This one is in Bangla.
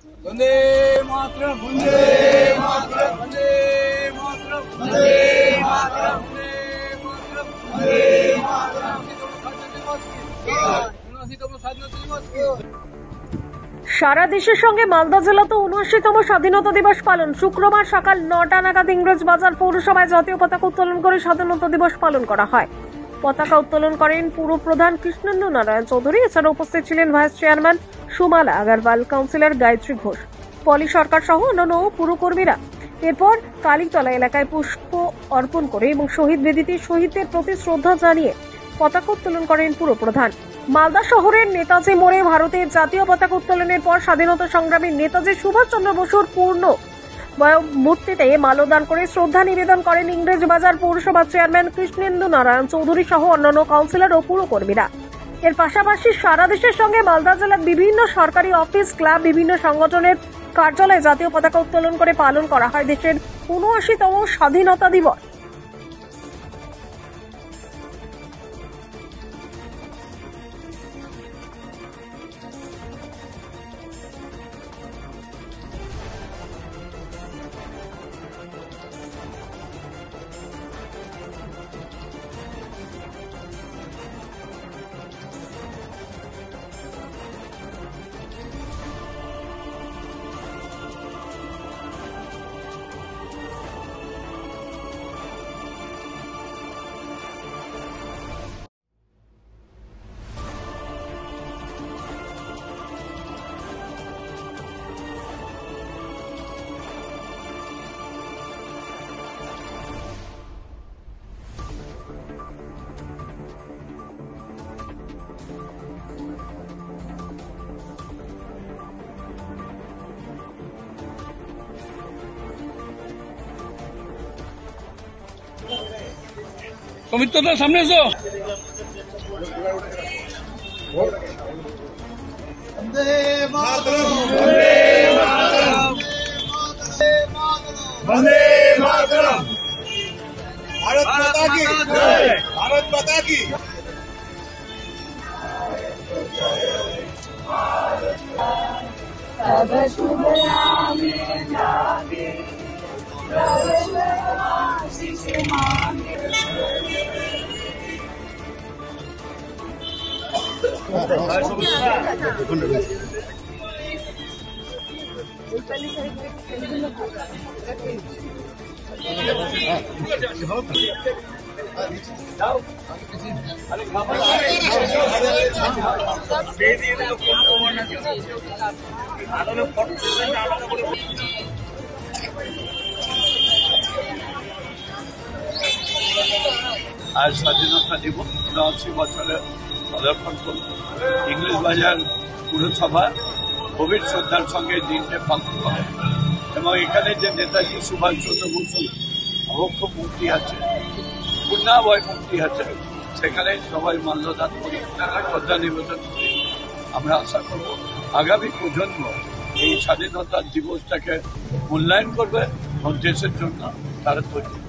वंदे मातरम, वंदे मातरम, वंदे मातरम, वंदे मातरम, वंदे मातरम, স্বাধীনতা দিবস কি? সারা দেশের সঙ্গে মালদা জেলাতে ৭৯তম স্বাধীনতা দিবস পালন। শুক্রবার সকাল ৯টা নাগাদ ইংরেজ বাজার পৌরসভায় জাতীয় পতাকা উত্তোলন করে স্বাধীনতা দিবস পালন করা হয়। পতাকা উত্তোলন করেন পুর প্রধান কৃষ্ণেন্দু নারায়ণ চৌধুরী। এছাড়া উপস্থিত ছিলেন vice chairman Sumala Agarwal, councillor Gayatri Ghosh, পলি সরকার সহ অন্যান্য পুরকর্মীরা। এরপর কালীতলা এলাকায় পুষ্প অর্পণ করে এবং শহীদ বেদিতে শহীদদের প্রতি শ্রদ্ধা জানিয়ে পতাকা উত্তোলন করেন পুর প্রধান। মালদা শহরের নেতাজি মোড়ে ভারতের জাতীয় পতাকা উত্তোলনের পর স্বাধীনতা সংগ্রামী নেতাজি সুভাষচন্দ্র বসুর পূর্ণ মূর্তিতে মাল্যদান করে শ্রদ্ধা নিবেদন করেন ইংরেজ বাজার পৌরসভার চেয়ারম্যান কৃষ্ণেন্দু নারায়ণ চৌধুরী সহ অন্যান্য কাউন্সিলর ও পুরকর্মীরা। এর পাশাপাশি সারা দেশের সঙ্গে মালদা জেলার বিভিন্ন সরকারি অফিস, ক্লাব, বিভিন্ন সংগঠনের কার্যালয়ে জাতীয় পতাকা উত্তোলন করে পালন করা হয় দেশের ৭৯তম স্বাধীনতা দিবস। সমিতদার সামনে এসো। वंदे मातरम, वंदे मातरम, भारत माता की जय, भारत माता की। आज স্বাধীনতা দিবস ৮৯ বছরের পদার্পণ করল ইংরেজ বাজার পুরসভা গভীর শ্রদ্ধার সঙ্গে দিনটি পালন করে এবং এখানে যে নেতাজি সুভাষচন্দ্র বসুর অবক্ষ মূর্তি আছে, পূর্ণাবয় মূর্তি আছে, সেখানে সবাই মাল্যদান করি, শ্রদ্ধা নিবেদন করি। আমরা আশা করব আগামী প্রজন্ম এই স্বাধীনতা দিবসটাকে মূল্যায়ন করবে এবং দেশের জন্য তারা তৈরি।